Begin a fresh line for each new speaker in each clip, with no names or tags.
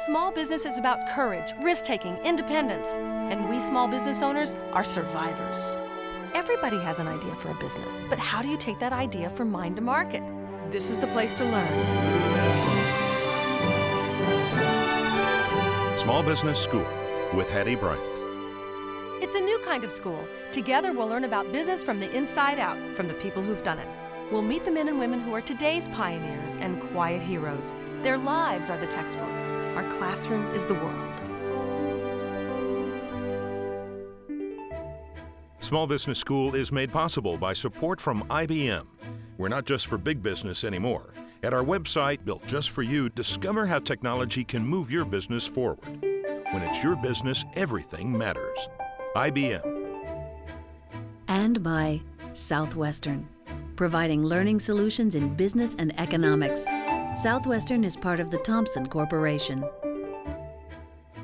Small business is about courage, risk-taking, independence, and we small business owners are survivors. Everybody has an idea for a business, but how do you take that idea from mind to market? This is the place to learn.
Small Business School with Hattie Bryant.
It's a new kind of school. Together we'll learn about business from the inside out, from the people who've done it. We'll meet the men and women who are today's pioneers and quiet heroes. Their lives are the textbooks. Our classroom is the world.
Small Business School is made possible by support from IBM. We're not just for big business anymore. At our website, built just for you, discover how technology can move your business forward. When it's your business, everything matters. IBM.
And by Southwestern, providing learning solutions in business and economics. Southwestern is part of the Thompson Corporation.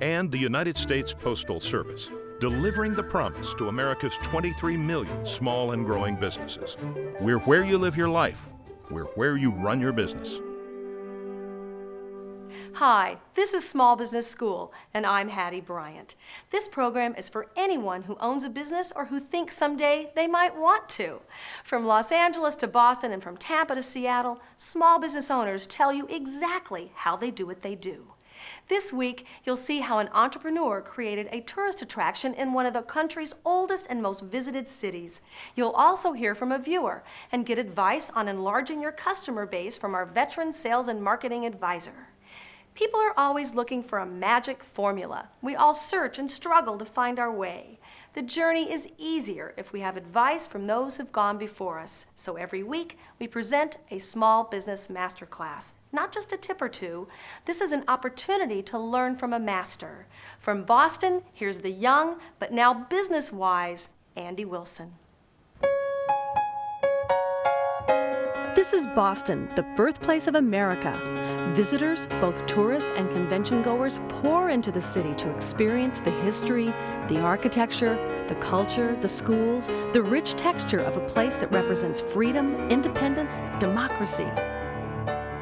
And the United States Postal Service, delivering the promise to America's 23 million small and growing businesses. We're where you live your life. We're where you run your business.
Hi, this is Small Business School, and I'm Hattie Bryant. This program is for anyone who owns a business or who thinks someday they might want to. From Los Angeles to Boston and from Tampa to Seattle, small business owners tell you exactly how they do what they do. This week, you'll see how an entrepreneur created a tourist attraction in one of the country's oldest and most visited cities. You'll also hear from a viewer and get advice on enlarging your customer base from our veteran sales and marketing advisor. People are always looking for a magic formula. We all search and struggle to find our way. The journey is easier if we have advice from those who've gone before us. So every week, we present a small business masterclass. Not just a tip or two. This is an opportunity to learn from a master. From Boston, here's the young, but now business-wise, Andy Wilson. This is Boston, the birthplace of America. Visitors, both tourists and convention goers, pour into the city to experience the history, the architecture, the culture, the schools, the rich texture of a place that represents freedom, independence, democracy.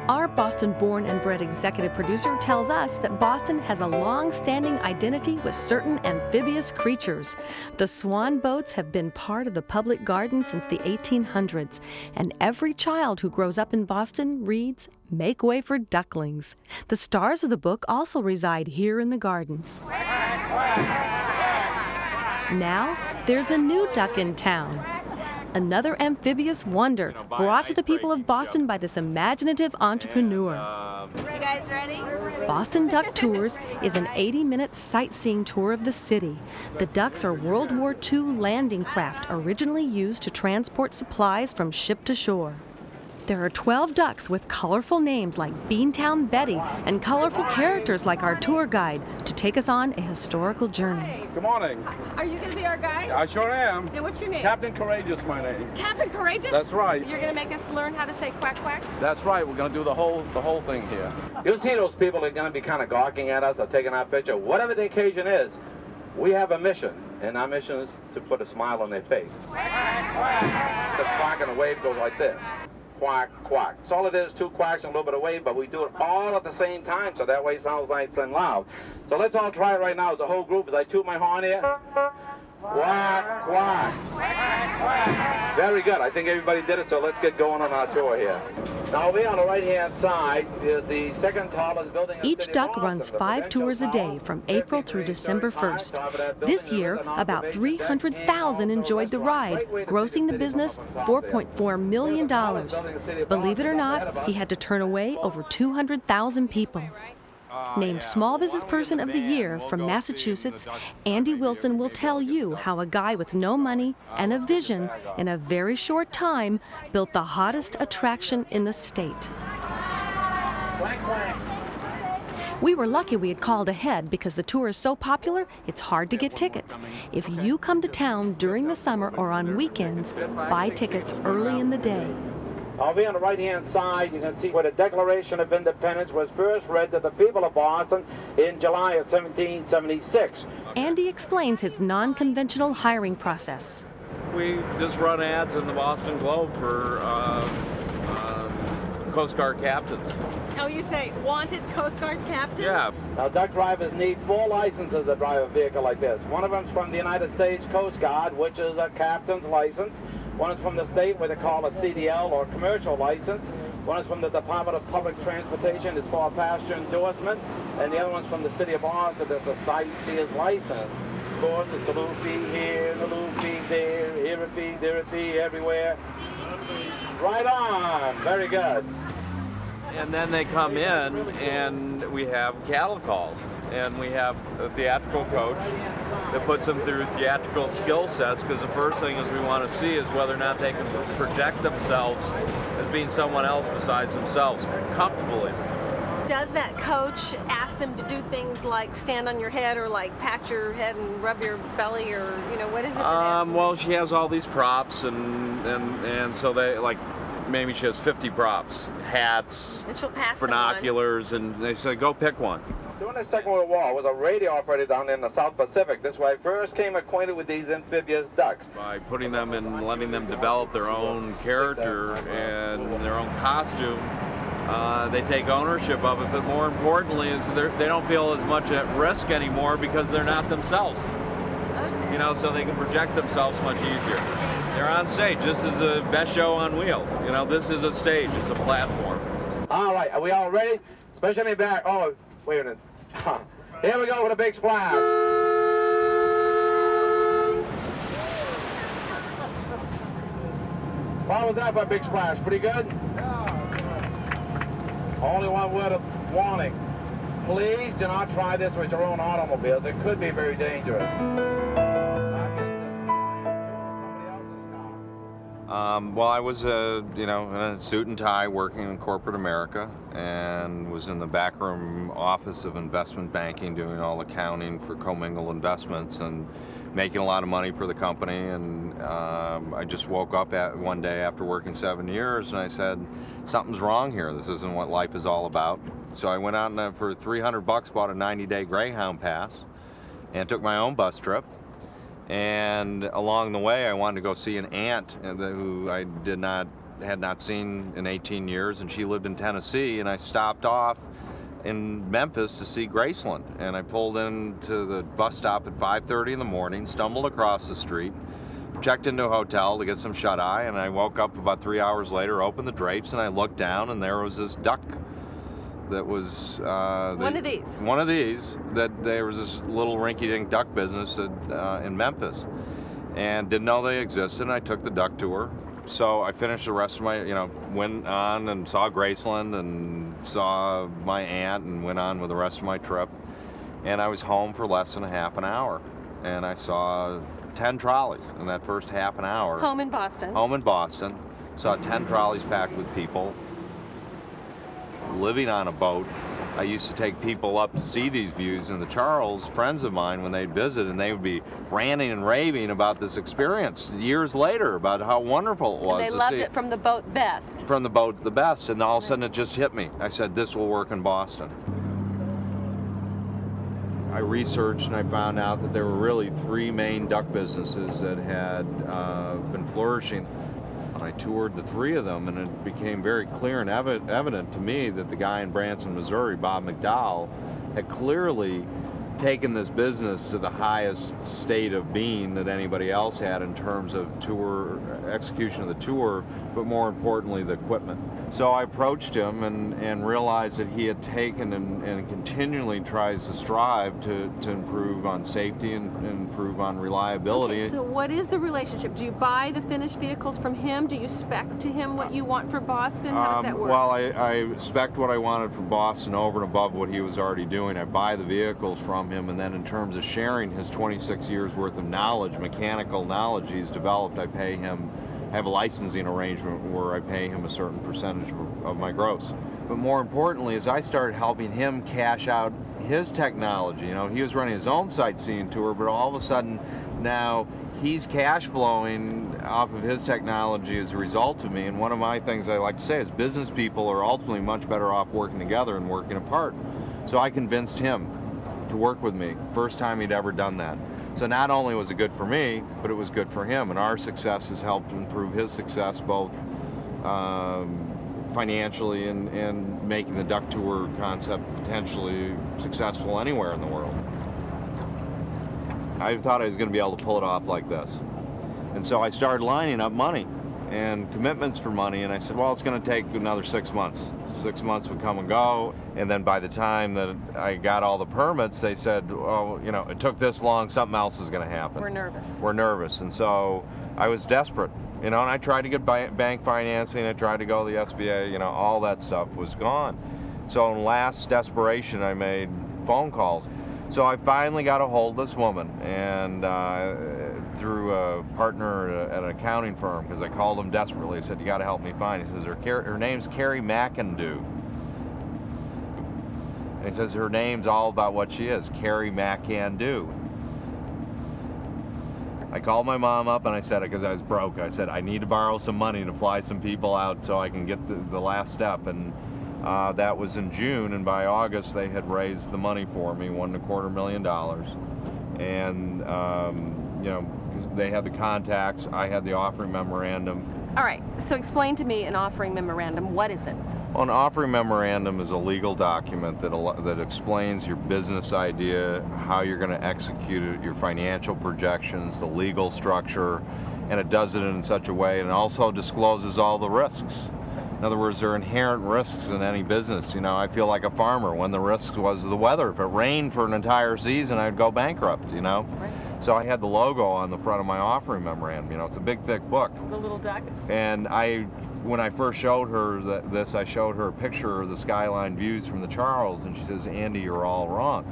Our Boston-born and bred executive producer tells us that Boston has a long-standing identity with certain amphibious creatures. The swan boats have been part of the public garden since the 1800s, and every child who grows up in Boston reads, "Make way for ducklings." The stars of the book also reside here in the gardens. Now, there's a new duck in town. Another amphibious wonder brought to the people of Boston by this imaginative entrepreneur.
You guys ready?
Boston Duck Tours is an 80-minute sightseeing tour of the city. The ducks are World War II landing craft originally used to transport supplies from ship to shore. There are 12 ducks with colorful names like Beantown Betty and colorful characters like our tour guide to take us on a historical journey.
Good morning.
Are you going to be our guide?
I sure am.
And what's your name?
Captain Courageous, my name.
Captain Courageous?
That's right.
You're going to make us learn how to say quack quack?
That's right. We're going to do the whole thing here.
You'll see those people that are going to be kind of gawking at us or taking our picture. Whatever the occasion is, we have a mission, and our mission is to put a smile on their face. Quack, quack. The quack and the wave goes like this. Quack, quack. So all it is, two quacks and a little bit of wave, but we do it all at the same time, so that way it sounds nice and loud. So let's all try it right now as a whole group as I toot my horn here. Quack, quack. Quack, quack. Very good. I think everybody did it, so let's get going on our tour here. Now, over here on the right-hand side is the second tallest building in the
Each
city of
duck
Boston,
runs
the
5
Prudential
tours a day
Tower,
from April through
53
December
stories high.
1st.
Top of that building
This year,
is an
about
observation deck
300,000
and
enjoyed
also
the
a
ride,
great way to
grossing
see
the
the city
business
from up top there.
$4.4 million. Believe it or not, he had to turn away over 200,000 people. Named Small Business Person of the Year from Massachusetts, Andy Wilson will tell you how a guy with no money and a vision in a very short time built the hottest attraction in the state. We were lucky we had called ahead because the tour is so popular, it's hard to get tickets. If you come to town during the summer or on weekends, buy tickets early in the day.
I'll be on the right-hand side. You can see where the Declaration of Independence was first read to the people of Boston in July of 1776.
Andy explains his non-conventional hiring process.
We just run ads in the Boston Globe for Coast Guard captains.
Oh, you say wanted Coast Guard captain?
Yeah.
Now, duck drivers need 4 licenses to drive a vehicle like this. One of them's from the United States Coast Guard, which is a captain's license. One is from the state, what they call a CDL, or commercial license. One is from the Department of Public Transportation, it's for a passenger endorsement. And the other one's from the city of Boston, it's a sightseer's license. Of course, it's a little fee here, and a little fee there, here a fee, there a fee, everywhere. Right on, very good.
And then they come in and we have cattle calls. And we have a theatrical coach that puts them through theatrical skill sets, because the first thing is we want to see is whether or not they can project themselves as being someone else besides themselves comfortably.
Does that coach ask them to do things like stand on your head, or like pat your head and rub your belly, or what is it?
Well, she has all these props, and so they, like, maybe she has 50 props, hats,
And she'll pass
binoculars, and they say, go pick one.
During the Second World War, I was a radio operator down in the South Pacific. This is where I first came acquainted with these amphibious ducks.
By putting them and letting them develop their own character and their own costume, they take ownership of it, but more importantly is they don't feel as much at risk anymore because they're not themselves.
Okay.
So they can project themselves much easier. They're on stage. This is a best show on wheels. This is a stage. It's a platform.
All right, are we all ready? Especially me back. Oh, wait a minute. Here we go with a big splash. How was that for a big splash? Pretty good? Only one word of warning. Please do not try this with your own automobiles. It could be very dangerous.
Well, I was, in a suit and tie working in corporate America, and was in the backroom office of investment banking, doing all accounting for commingled investments and making a lot of money for the company. And I just woke up one day after working 7 years, and I said, something's wrong here. This isn't what life is all about. So I went out and for $300 bought a 90-day Greyhound pass and took my own bus trip. And along the way, I wanted to go see an aunt who I had not seen in 18 years, and she lived in Tennessee. And I stopped off in Memphis to see Graceland. And I pulled into the bus stop at 5:30 in the morning, stumbled across the street, checked into a hotel to get some shut-eye, and I woke up about 3 hours later, opened the drapes, and I looked down, and there was this duck that was
One of these.
That there was this little rinky-dink duck business in Memphis, and didn't know they existed. And I took the duck tour. So I finished the rest of my, went on and saw Graceland and saw my aunt and went on with the rest of my trip. And I was home for less than a half an hour, and I saw 10 trolleys in that first half an hour.
Home in Boston.
Home in Boston. Saw 10 trolleys packed with people. Living on a boat, I used to take people up to see these views in the Charles, friends of mine, when they'd visit, and they would be ranting and raving about this experience years later, about how wonderful it was.
And they loved it from the boat best.
From the boat the best, and all of a sudden it just hit me. I said, this will work in Boston. I researched and I found out that there were really 3 main duck businesses that had been flourishing. I toured the 3 of them, and it became very clear and evident to me that the guy in Branson, Missouri, Bob McDowell, had clearly taken this business to the highest state of being that anybody else had in terms of execution of the tour, but more importantly, the equipment. So I approached him and realized that he had taken and continually tries to strive to improve on safety and improve on reliability.
Okay, so what is the relationship? Do you buy the finished vehicles from him? Do you spec to him what you want for Boston? How does that work?
Well, I spec'd what I wanted for Boston over and above what he was already doing. I buy the vehicles from him, and then in terms of sharing his 26 years worth of knowledge, mechanical knowledge he's developed, I pay him. I have a licensing arrangement where I pay him a certain percentage of my gross. But more importantly, as I started helping him cash out his technology, he was running his own sightseeing tour, but all of a sudden now he's cash flowing off of his technology as a result of me. And one of my things I like to say is business people are ultimately much better off working together and working apart. So I convinced him to work with me, first time he'd ever done that. So not only was it good for me, but it was good for him, and our success has helped improve his success both financially and making the duck tour concept potentially successful anywhere in the world. I thought I was going to be able to pull it off like this. And so I started lining up money and commitments for money, and I said, well, it's going to take another 6 months. 6 months would come and go, and then by the time that I got all the permits, they said, oh, you know, it took this long, something else is going to happen.
We're nervous.
We're nervous, and so I was desperate, you know, and I tried to get bank financing, I tried to go to the SBA, you know, all that stuff was gone. So in last desperation, I made phone calls. So I finally got a hold of this woman, and through a partner at an accounting firm, because I called him desperately. I said, you got to help me find. He says, her name's Carrie McIndoe. And he says, her name's all about what she is, Carrie McIndoe. I called my mom up and I said, because I was broke, I said, I need to borrow some money to fly some people out so I can get the last step. And that was in June, and by August they had raised the money for me, $1.25 million. And, you know, they had the contacts, I had the offering memorandum.
All right, so explain to me an offering memorandum. What is it?
Well, an offering memorandum is a legal document that explains your business idea, how you're going to execute it, your financial projections, the legal structure, and it does it in such a way, and it also discloses all the risks. In other words, there are inherent risks in any business. You know, I feel like a farmer when the risk was the weather. If it rained for an entire season, I'd go bankrupt, you know?
Right.
So I had the logo on the front of my offering memorandum. You know, it's a big, thick book.
The little duck?
And when I first showed her this, I showed her a picture of the skyline views from the Charles, and she says, Andy, you're all wrong.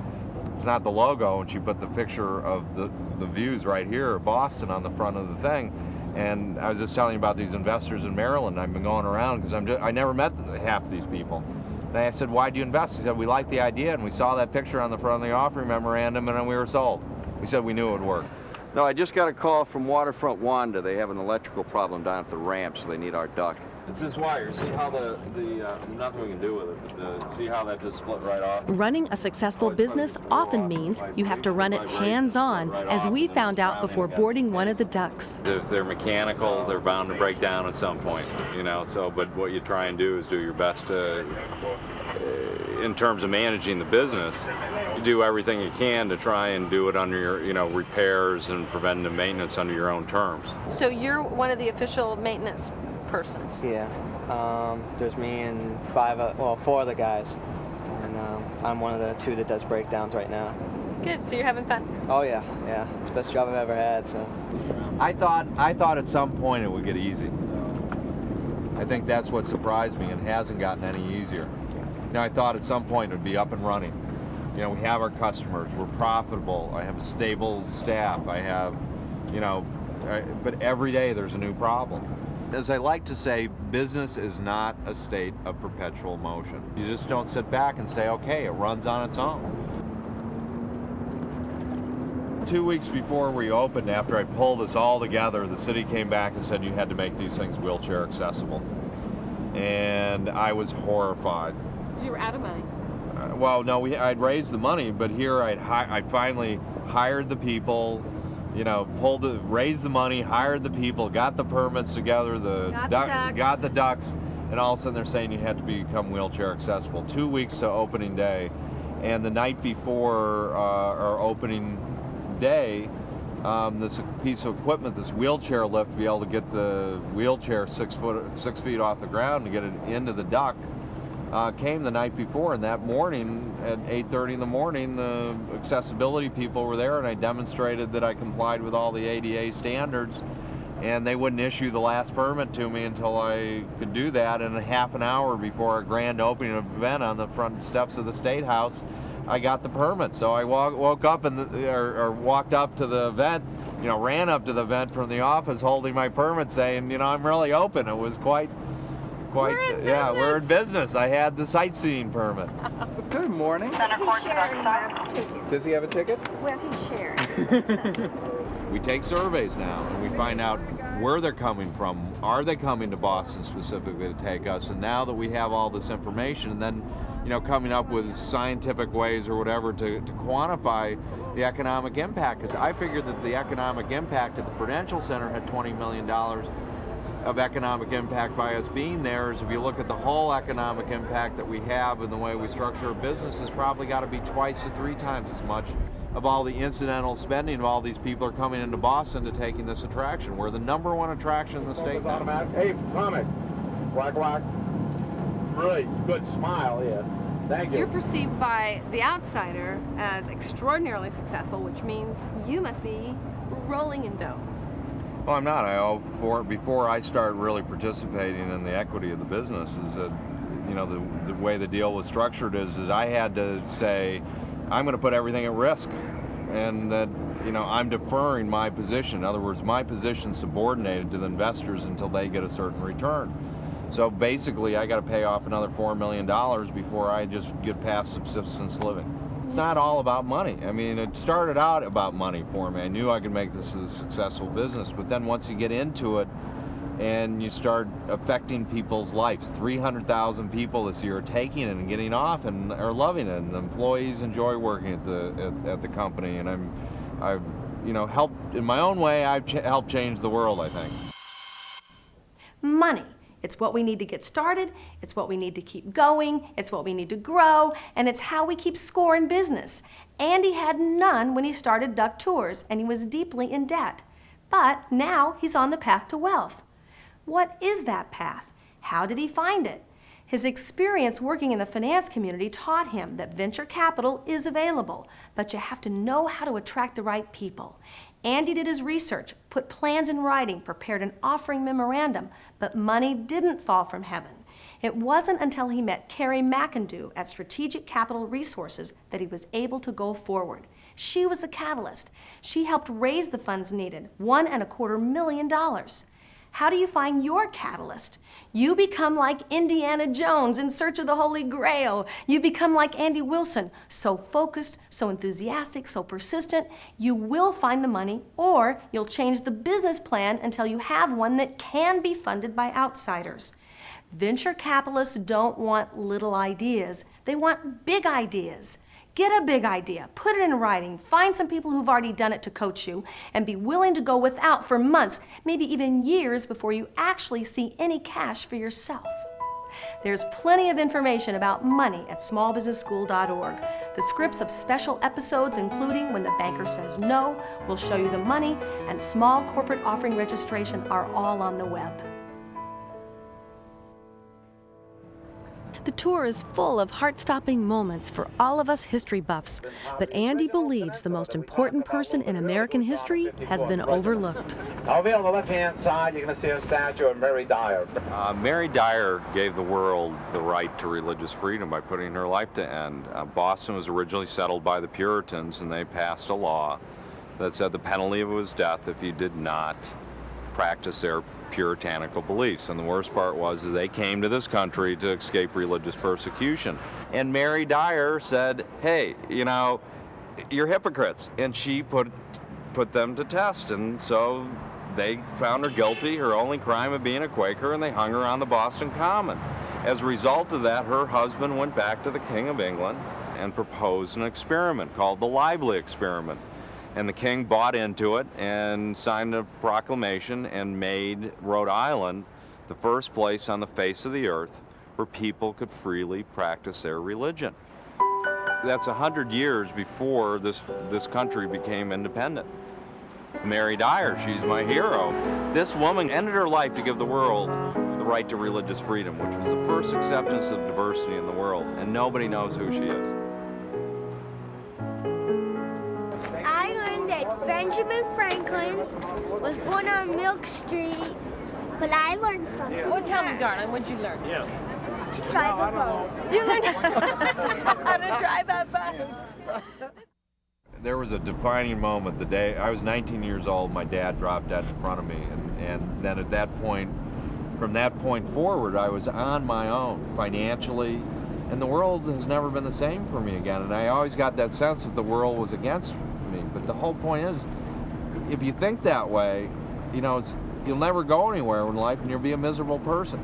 It's not the logo, and she put the picture of the views right here of Boston on the front of the thing. And I was just telling you about these investors in Maryland. I've been going around because I never met half of these people. And I said, why do you invest? He said, we liked the idea, and we saw that picture on the front of the offering memorandum, and then we were sold. We said we knew it would work.
No, I just got a call from Waterfront Wanda. They have an electrical problem down at the ramp, so they need our duct.
It's this wire. See how nothing we can do with it. See how that just split right off?
Running a successful business often means you have to run it hands-on, as we found out before boarding one of the ducks.
If they're mechanical, they're bound to break down at some point, you know. So, but what you try and do is do your best to, in terms of managing the business, you do everything you can to try and do it under your, you know, repairs and preventative maintenance under your own terms.
So you're one of the official maintenance persons?
Yeah. There's me and four other guys. And I'm one of the two that does breakdowns right now.
Good, so you're having fun?
Oh yeah, yeah. It's the best job I've ever had, so.
I thought at some point it would get easy. I think that's what surprised me, and it hasn't gotten any easier. You know, I thought at some point it would be up and running. You know, we have our customers, we're profitable, I have a stable staff, I have, you know, but every day there's a new problem. As I like to say, business is not a state of perpetual motion. You just don't sit back and say, okay, it runs on its own. 2 weeks before we opened, after I pulled this all together, the city came back and said you had to make these things wheelchair accessible. And I was horrified.
You were out of money.
Well, no, I'd raised the money, but here I'd finally hired the people, you know, raised the money, hired the people, got the permits together, got the ducks, and all of a sudden they're saying you had to become wheelchair accessible. 2 weeks to opening day, and the night before our opening day, this piece of equipment, this wheelchair lift, to be able to get the wheelchair 6 feet off the ground to get it into the duck, came the night before, and that morning at 8:30 in the morning, the accessibility people were there, and I demonstrated that I complied with all the ADA standards, and they wouldn't issue the last permit to me until I could do that. And a half an hour before our grand opening event on the front steps of the State House, I got the permit. So I woke up or walked up to the event, you know, ran up to the event from the office holding my permit saying, you know, I'm really open. It was quite, we're in business. I had the sightseeing permit.
Good morning. Does he have a ticket?
Well, he's sharing.
We take surveys now, and we find out where they're coming from. Are they coming to Boston specifically to take us? And now that we have all this information, and then, you know, coming up with scientific ways or whatever to quantify the economic impact, because I figured that the economic impact at the Prudential Center had $20 million. of economic impact by us being there is if you look at the whole economic impact that we have and the way we structure our business has probably got to be 2 to 3 times as much of all the incidental spending of all these people are coming into Boston to taking this attraction. We're the #1 attraction in the state now.
Hey, comic. Quack, quack. Really good smile, yeah. Thank you.
You're perceived by the outsider as extraordinarily successful, which means you must be rolling in dough.
Well, I'm not. Before I start really participating in the equity of the business is that, you know, the way the deal was structured is that I had to say, I'm going to put everything at risk, and that, you know, I'm deferring my position. In other words, my position subordinated to the investors until they get a certain return. So basically, I got to pay off another $4 million before I just get past subsistence living. It's not all about money. I mean, it started out about money for me. I knew I could make this a successful business, but then once you get into it and you start affecting people's lives, 300,000 people this year are taking it and getting off and are loving it, and the employees enjoy working at the company, and I've you know, helped in my own way. I've helped change the world, I think.
Money. It's what we need to get started, it's what we need to keep going, it's what we need to grow, and it's how we keep score in business. Andy had none when he started Duck Tours, and he was deeply in debt. But now he's on the path to wealth. What is that path? How did he find it? His experience working in the finance community taught him that venture capital is available, but you have to know how to attract the right people. Andy did his research, put plans in writing, prepared an offering memorandum, but money didn't fall from heaven. It wasn't until he met Carrie McIndoe at Strategic Capital Resources that he was able to go forward. She was the catalyst. She helped raise the funds needed, $1.25 million. How do you find your catalyst? You become like Indiana Jones in search of the Holy Grail. You become like Andy Wilson, so focused, so enthusiastic, so persistent. You will find the money, or you'll change the business plan until you have one that can be funded by outsiders. Venture capitalists don't want little ideas. They want big ideas. Get a big idea, put it in writing, find some people who've already done it to coach you, and be willing to go without for months, maybe even years, before you actually see any cash for yourself. There's plenty of information about money at smallbusinessschool.org. The scripts of special episodes, including When the Banker Says No, Will Show You the Money, and Small Corporate Offering Registration are all on the web. The tour is full of heart-stopping moments for all of us history buffs, but Andy believes the most important person in American history has been overlooked.
Over on the left-hand side, you're going to see a statue of Mary Dyer.
Mary Dyer gave the world the right to religious freedom by putting her life to end. Boston was originally settled by the Puritans, and they passed a law that said the penalty of it was death if you did not practice their puritanical beliefs. And the worst part was that they came to this country to escape religious persecution. And Mary Dyer said, hey, you know, you're hypocrites. And she put them to test. And so they found her guilty, her only crime of being a Quaker, and they hung her on the Boston Common. As a result of that, her husband went back to the King of England and proposed an experiment called the Lively Experiment. And the king bought into it and signed a proclamation and made Rhode Island the first place on the face of the earth where people could freely practice their religion. That's 100 years before this country became independent. Mary Dyer, she's my hero. This woman ended her life to give the world the right to religious freedom, which was the first acceptance of diversity in the world, and nobody knows who she is.
Benjamin Franklin was born on Milk Street, but I learned something.
Well, tell me, darling, what'd you learn?
Yes. To drive a boat.
You learned how to drive a boat.
There was a defining moment the day I was 19 years old. My dad dropped dead in front of me, and then at that point, from that point forward, I was on my own financially, and the world has never been the same for me again. And I always got that sense that the world was against me. But the whole point is, if you think that way, you know, you'll never go anywhere in life, and you'll be a miserable person.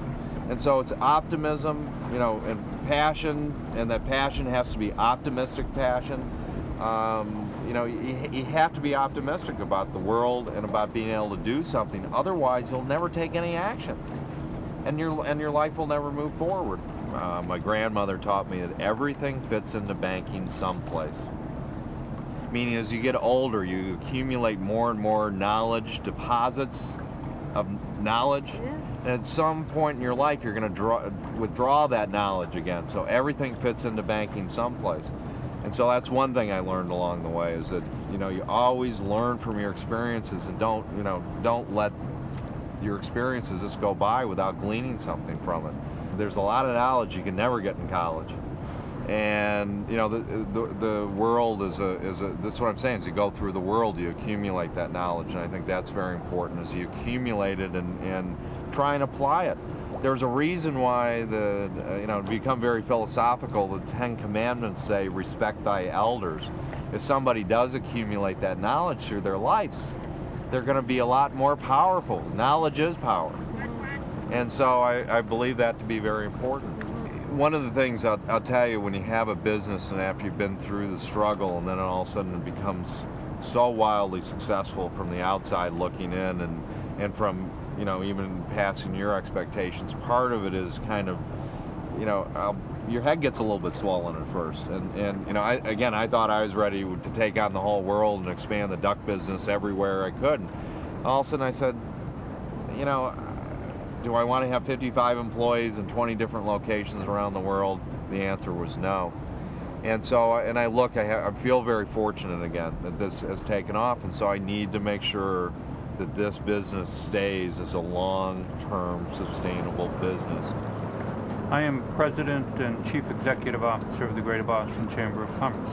And so it's optimism, you know, and passion, and that passion has to be optimistic passion. you have to be optimistic about the world and about being able to do something. Otherwise, you'll never take any action, and your life will never move forward. My grandmother taught me that everything fits into banking someplace. Meaning, as you get older, you accumulate more and more knowledge, deposits of knowledge. Yeah. And at some point in your life, you're going to withdraw that knowledge again. So everything fits into banking someplace. And so that's one thing I learned along the way, is that you always learn from your experiences, and don't let your experiences just go by without gleaning something from it. There's a lot of knowledge you can never get in college. And the world is that's what I'm saying, is you go through the world, you accumulate that knowledge, and I think that's very important, is you accumulate it and try and apply it. There's a reason why to become very philosophical, the 10 Commandments say, respect thy elders. If somebody does accumulate that knowledge through their lives, they're going to be a lot more powerful. Knowledge is power. And so I believe that to be very important. One of the things I'll tell you, when you have a business and after you've been through the struggle, and then all of a sudden it becomes so wildly successful from the outside looking in, and from even passing your expectations, part of it is kind of, your head gets a little bit swollen at first. And I thought I was ready to take on the whole world and expand the duck business everywhere I could. And all of a sudden I said, do I want to have 55 employees in 20 different locations around the world? The answer was no. And so, I feel very fortunate again that this has taken off, and so I need to make sure that this business stays as a long-term sustainable business.
I am President and Chief Executive Officer of the Greater Boston Chamber of Commerce.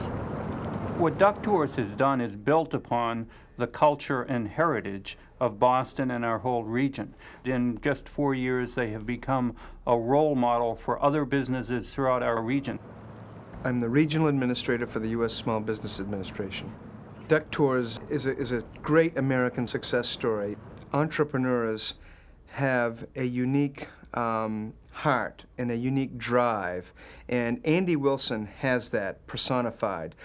What Duck Tours has done is built upon the culture and heritage of Boston and our whole region. In just 4 years, they have become a role model for other businesses throughout our region.
I'm the Regional Administrator for the U.S. Small Business Administration. Duck Tours is a great American success story. Entrepreneurs have a unique heart and a unique drive, and Andy Wilson has that personified.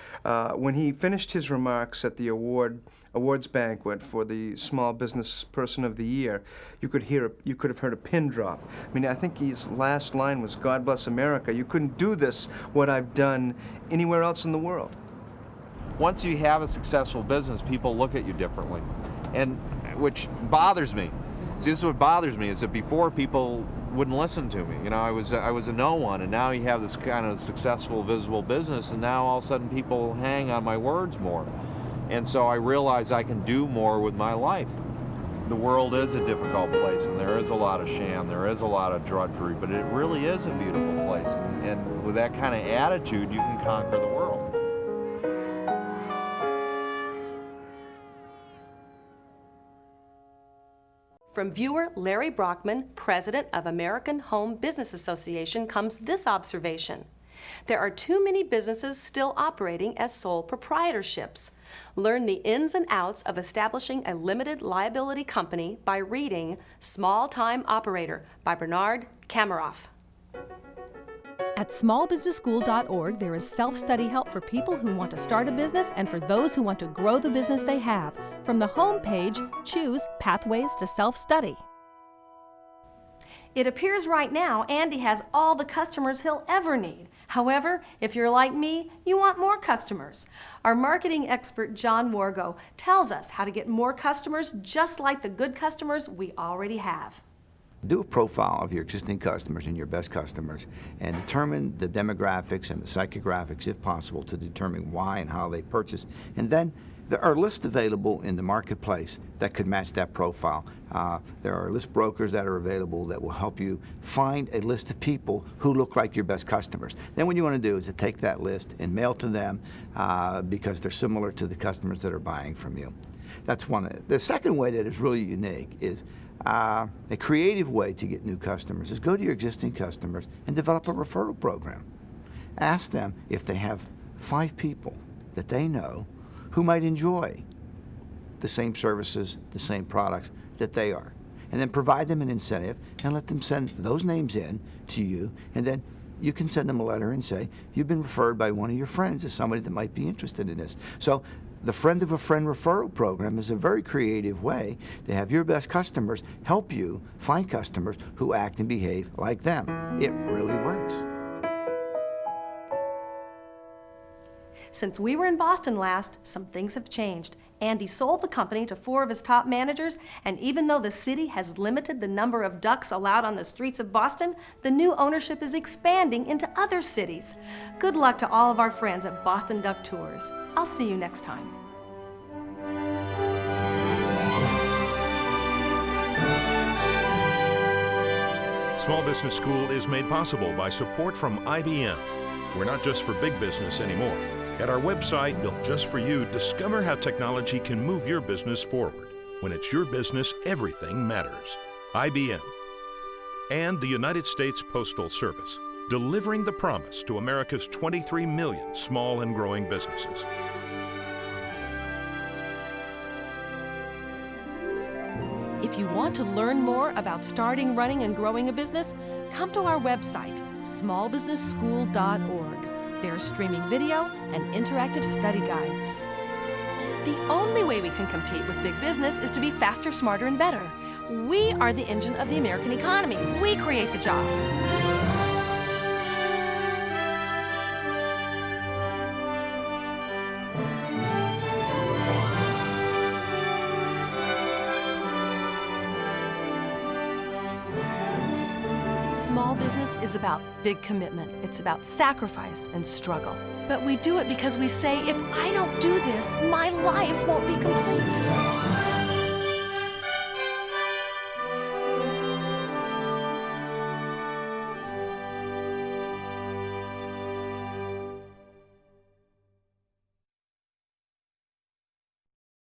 When he finished his remarks at the awards banquet for the Small Business Person of the Year, you could have heard a pin drop. I mean, I think his last line was, "God bless America. You couldn't do this, what I've done, anywhere else in the world."
Once you have a successful business, people look at you differently, and which bothers me. See, this is what bothers me, is that before, people wouldn't listen to me. I was a no one, and now you have this kind of successful, visible business, and now all of a sudden people hang on my words more. And so I realize I can do more with my life. The world is a difficult place, and there is a lot of sham, there is a lot of drudgery, but it really is a beautiful place. And with that kind of attitude, you can conquer the world.
From viewer Larry Brockman, president of American Home Business Association, comes this observation. There are too many businesses still operating as sole proprietorships. Learn the ins and outs of establishing a limited liability company by reading Small Time Operator by Bernard Kameroff.
At smallbusinessschool.org, there is self-study help for people who want to start a business and for those who want to grow the business they have. From the home page, choose Pathways to Self-Study.
It appears right now Andy has all the customers he'll ever need. However, if you're like me, you want more customers. Our marketing expert, John Wargo, tells us how to get more customers just like the good customers we already have.
Do a profile of your existing customers and your best customers and determine the demographics and the psychographics, if possible, to determine why and how they purchase. And then there are lists available in the marketplace that could match that profile. There are list brokers that are available that will help you find a list of people who look like your best customers. Then what you want to do is to take that list and mail to them because they're similar to the customers that are buying from you. That's one. The second way that is really unique is a creative way to get new customers is go to your existing customers and develop a referral program. Ask them if they have 5 people that they know who might enjoy the same services, the same products that they are. And then provide them an incentive and let them send those names in to you, and then you can send them a letter and say, you've been referred by one of your friends as somebody that might be interested in this. So The friend of a friend referral program is a very creative way to have your best customers help you find customers who act and behave like them. It really works.
Since we were in Boston last, some things have changed. Andy sold the company to 4 of his top managers, and even though the city has limited the number of ducks allowed on the streets of Boston, the new ownership is expanding into other cities. Good luck to all of our friends at Boston Duck Tours. I'll see you next time.
Small Business School is made possible by support from IBM. We're not just for big business anymore. At our website, built just for you, discover how technology can move your business forward. When it's your business, everything matters. IBM. And the United States Postal Service, delivering the promise to America's 23 million small and growing businesses.
If you want to learn more about starting, running, and growing a business, come to our website, smallbusinessschool.org. There's streaming video and interactive study guides.
The only way we can compete with big business is to be faster, smarter, and better. We are the engine of the American economy. We create the jobs. Small business is about big commitment. It's about sacrifice and struggle. But we do it because we say, if I don't do this, my life won't be complete.